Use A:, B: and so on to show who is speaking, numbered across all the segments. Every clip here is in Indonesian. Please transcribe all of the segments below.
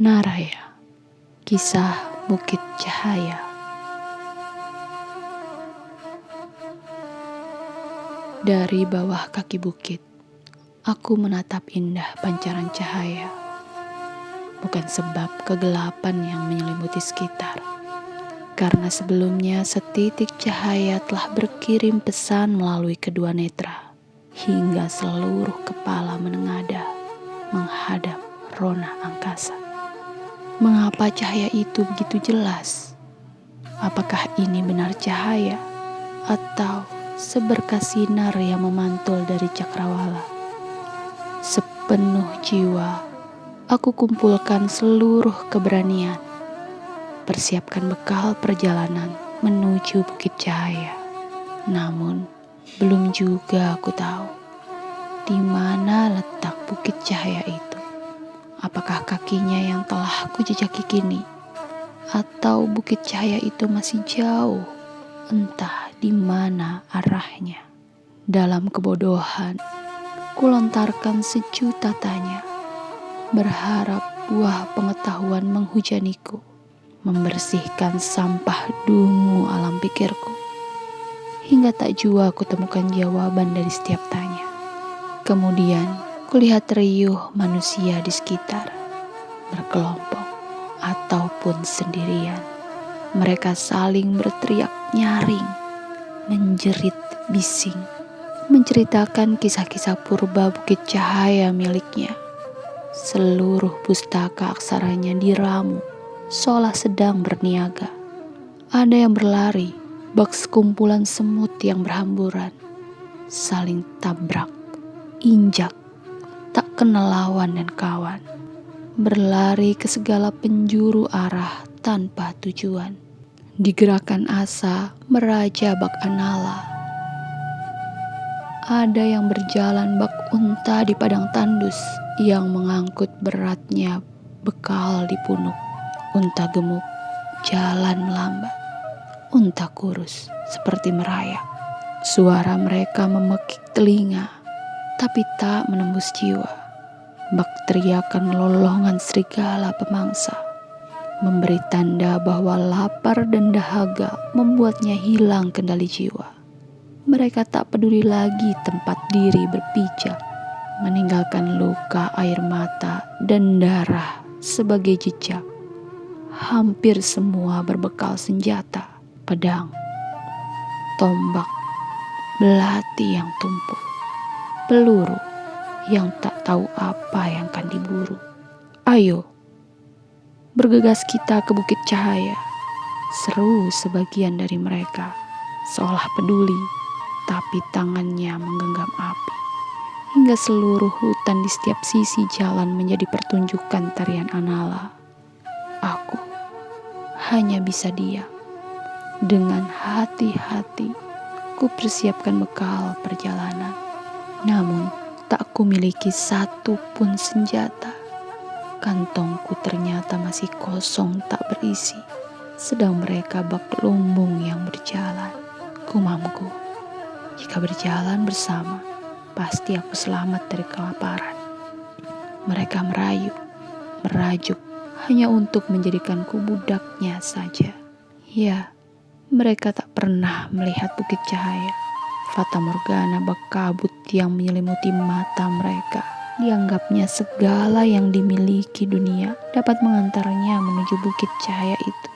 A: Naraya, kisah Bukit Cahaya. Dari bawah kaki bukit, aku menatap indah pancaran cahaya. Bukan sebab kegelapan yang menyelimuti sekitar, karena sebelumnya setitik cahaya telah berkirim pesan melalui kedua netra, hingga seluruh kepala menengadah menghadap rona angkasa. Mengapa cahaya itu begitu jelas? Apakah ini benar cahaya atau seberkas sinar yang memantul dari cakrawala? Sepenuh jiwa, aku kumpulkan seluruh keberanian, persiapkan bekal perjalanan menuju Bukit Cahaya. Namun, belum juga aku tahu di mana letak Bukit Cahaya itu. Apakah kakinya yang telah kujejaki kini, atau Bukit Cahaya itu masih jauh, entah di mana arahnya? Dalam kebodohan, kulontarkan sejuta tanya, berharap buah pengetahuan menghujaniku, membersihkan sampah dungu alam pikirku, hingga tak jua aku temukan jawaban dari setiap tanya. Kemudian, kulihat riuh manusia di sekitar, berkelompok ataupun sendirian. Mereka saling berteriak nyaring, menjerit bising, menceritakan kisah-kisah purba Bukit Cahaya miliknya. Seluruh pustaka aksaranya diramu, seolah sedang berniaga. Ada yang berlari, bak sekumpulan semut yang berhamburan, saling tabrak, injak, tak kenal lawan dan kawan, berlari ke segala penjuru arah tanpa tujuan. Digerakkan asa meraja bak anala. Ada yang berjalan bak unta di padang tandus, yang mengangkut beratnya bekal di punuk. Unta gemuk jalan melambat, unta kurus seperti merayap. Suara mereka memekik telinga, tapi tak menembus jiwa. Bak teriakan lolongan serigala pemangsa, memberi tanda bahwa lapar dan dahaga membuatnya hilang kendali jiwa. Mereka tak peduli lagi tempat diri berpijak, meninggalkan luka air mata dan darah sebagai jejak. Hampir semua berbekal senjata, pedang, tombak, belati yang tumpul, peluru yang tak tahu apa yang akan diburu. Ayo, bergegas kita ke Bukit Cahaya, seru sebagian dari mereka, seolah peduli, tapi tangannya menggenggam api, hingga seluruh hutan di setiap sisi jalan menjadi pertunjukan tarian anala. Aku hanya bisa diam. Dengan hati-hati, ku persiapkan bekal perjalanan. Namun, tak kumiliki satu pun senjata. Kantongku ternyata masih kosong tak berisi. Sedang mereka bak lumbung yang berjalan. Gumamku, jika berjalan bersama, pasti aku selamat dari kelaparan. Mereka merayu, merajuk, hanya untuk menjadikanku budaknya saja. Ya, mereka tak pernah melihat Bukit Cahaya. Fata Morgana bak kabut yang menyelimuti mata mereka. Dianggapnya segala yang dimiliki dunia dapat mengantarnya menuju Bukit Cahaya itu.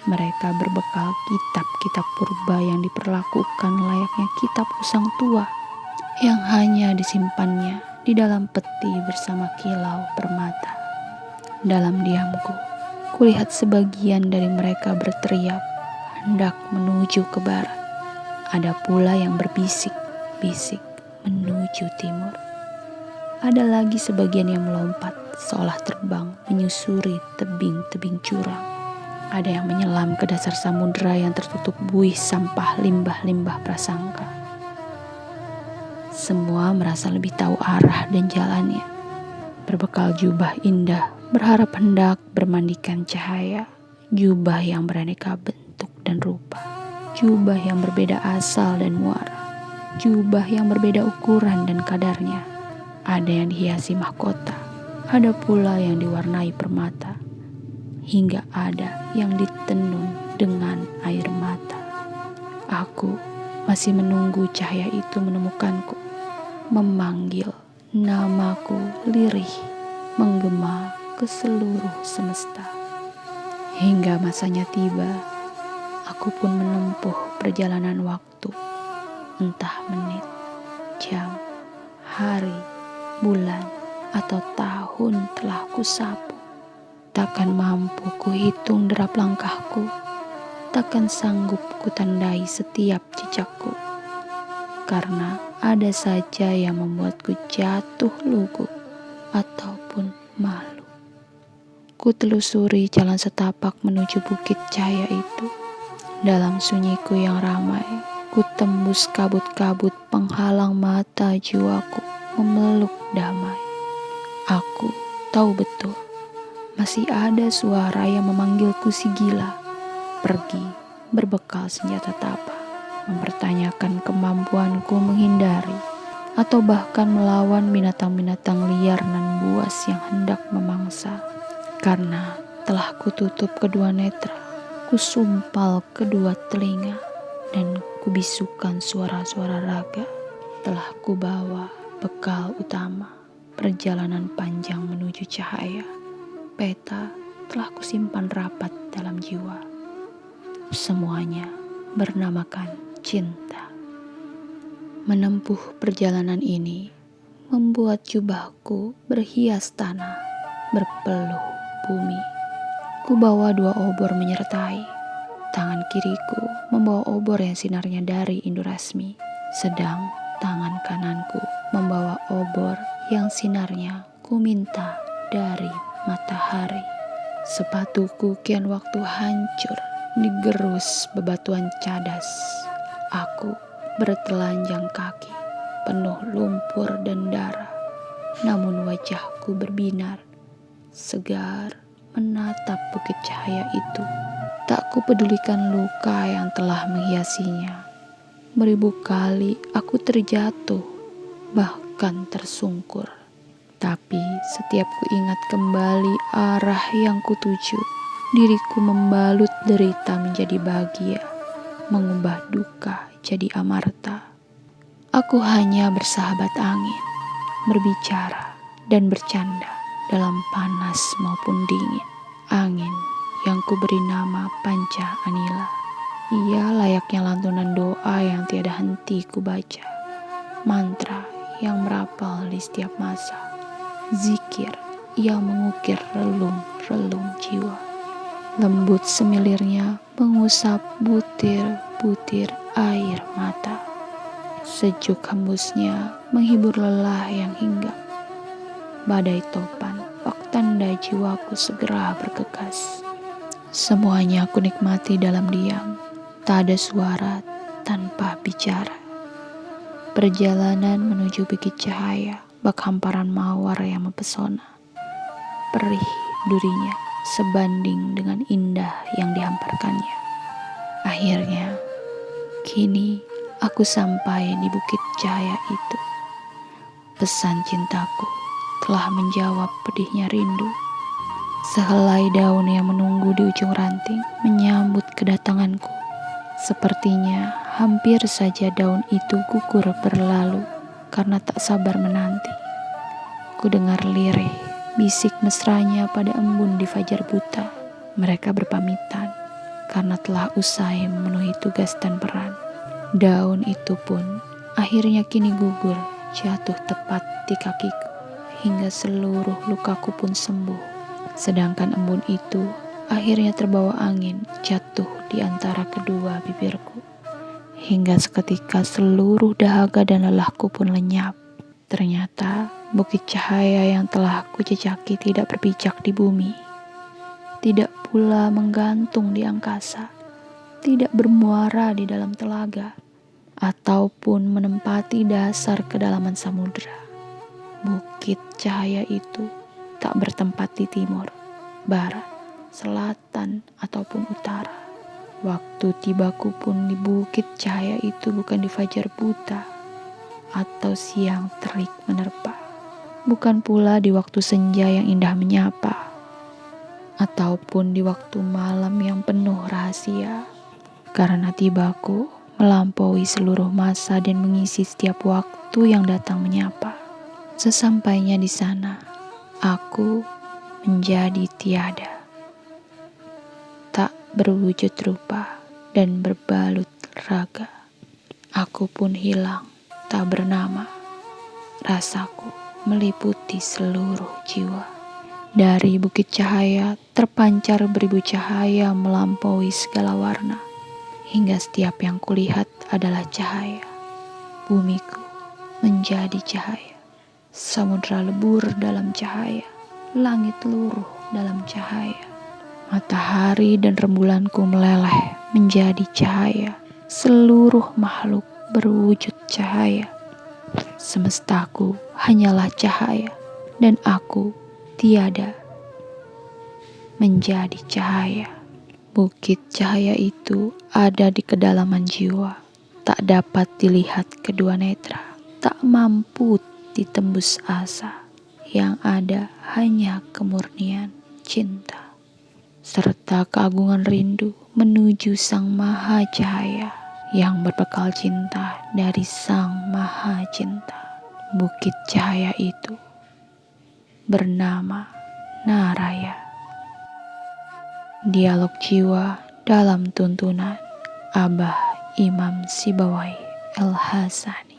A: Mereka berbekal kitab-kitab purba yang diperlakukan layaknya kitab usang tua, yang hanya disimpannya di dalam peti bersama kilau permata. Dalam diamku, kulihat sebagian dari mereka berteriak hendak menuju ke barat. Ada pula yang berbisik-bisik menuju timur. Ada lagi sebagian yang melompat seolah terbang menyusuri tebing-tebing jurang. Ada yang menyelam ke dasar samudera yang tertutup buih sampah limbah-limbah prasangka. Semua merasa lebih tahu arah dan jalannya. Berbekal jubah indah, berharap hendak bermandikan cahaya. Jubah yang beraneka bentuk dan rupa, jubah yang berbeda asal dan muara, jubah yang berbeda ukuran dan kadarnya. Ada yang dihiasi mahkota, ada pula yang diwarnai permata, hingga ada yang ditenun dengan air mata. Aku masih menunggu cahaya itu menemukanku, memanggil namaku lirih, menggema ke seluruh semesta. Hingga masanya tiba, aku pun menempuh perjalanan waktu, entah menit, jam, hari, bulan, atau tahun telah kusapu. Takkan mampu kuhitung derap langkahku, takkan sanggup kutandai setiap jejakku, karena ada saja yang membuatku jatuh lugu ataupun malu. Ku telusuri jalan setapak menuju bukit cahaya itu. Dalam sunyiku yang ramai, ku tembus kabut-kabut penghalang mata jiwaku memeluk damai. Aku tahu betul, masih ada suara yang memanggilku si gila. Pergi berbekal senjata tapa, mempertanyakan kemampuanku menghindari, atau bahkan melawan binatang-binatang liar nan buas yang hendak memangsa. Karena telah kututup kedua netra, kusumpal kedua telinga, dan kubisukan suara-suara raga. Telah kubawa bekal utama, perjalanan panjang menuju cahaya. Peta telah kusimpan rapat dalam jiwa. Semuanya bernamakan cinta. Menempuh perjalanan ini membuat jubahku berhias tanah, berpeluh bumi. Ku bawa 2 obor menyertai. Tangan kiriku membawa obor yang sinarnya dari Indorasmi, sedang tangan kananku membawa obor yang sinarnya ku minta dari matahari. Sepatuku kian waktu hancur digerus bebatuan cadas. Aku bertelanjang kaki, penuh lumpur dan darah. Namun wajahku berbinar, segar menatap bukit cahaya itu. Tak kupedulikan luka yang telah menghiasinya. Beribu kali aku terjatuh, bahkan tersungkur. Tapi setiap kuingat kembali arah yang kutuju, diriku membalut derita menjadi bahagia, mengubah duka jadi amarta. Aku hanya bersahabat angin, berbicara dan bercanda dalam panas maupun dingin. Angin yang kuberi nama Panca Anila. Ia layaknya lantunan doa yang tiada henti kubaca, mantra yang merapal di setiap masa, zikir yang mengukir relung-relung jiwa. Lembut semilirnya mengusap butir-butir air mata. Sejuk hembusnya menghibur lelah yang hinggap. Badai topan, bak tanda jiwaku segera bergegas. Semuanya aku nikmati dalam diam, tak ada suara tanpa bicara. Perjalanan menuju bukit cahaya, bak hamparan mawar yang mempesona. Perih durinya sebanding dengan indah yang dihamparkannya. Akhirnya, kini aku sampai di bukit cahaya itu. Pesan cintaku telah menjawab pedihnya rindu. Sehelai daun yang menunggu di ujung ranting menyambut kedatanganku. Sepertinya hampir saja daun itu gugur berlalu karena tak sabar menanti. Ku dengar lirih bisik mesranya pada embun di fajar buta. Mereka berpamitan karena telah usai memenuhi tugas dan peran. Daun itu pun akhirnya kini gugur, jatuh tepat di kakiku, hingga seluruh lukaku pun sembuh. Sedangkan embun itu akhirnya terbawa angin jatuh di antara kedua bibirku. Hingga seketika seluruh dahaga dan lelahku pun lenyap. Ternyata bukit cahaya yang telah ku jejaki tidak berpijak di bumi, tidak pula menggantung di angkasa, tidak bermuara di dalam telaga, ataupun menempati dasar kedalaman samudera. Bukit cahaya itu tak bertempat di timur, barat, selatan, ataupun utara. Waktu tibaku pun di bukit cahaya itu bukan di fajar buta atau siang terik menerpa, bukan pula di waktu senja yang indah menyapa, ataupun di waktu malam yang penuh rahasia. Karena tibaku melampaui seluruh masa dan mengisi setiap waktu yang datang menyapa. Sesampainya di sana, aku menjadi tiada, tak berwujud rupa dan berbalut raga. Aku pun hilang, tak bernama. Rasaku meliputi seluruh jiwa. Dari bukit cahaya terpancar beribu cahaya melampaui segala warna. Hingga setiap yang kulihat adalah cahaya. Bumiku menjadi cahaya. Samudra lebur dalam cahaya. Langit luruh dalam cahaya. Matahari dan rembulanku meleleh menjadi cahaya. Seluruh makhluk berwujud cahaya. Semestaku hanyalah cahaya. Dan aku tiada, menjadi cahaya. Bukit cahaya itu ada di kedalaman jiwa, tak dapat dilihat kedua netra, tak mampu ditembus asa, yang ada hanya kemurnian cinta, serta keagungan rindu menuju Sang Maha Cahaya, yang berbekal cinta dari Sang Maha Cinta. Bukit cahaya itu bernama Naraya. Dialog jiwa dalam tuntunan Abah Imam Sibawai El Hasani.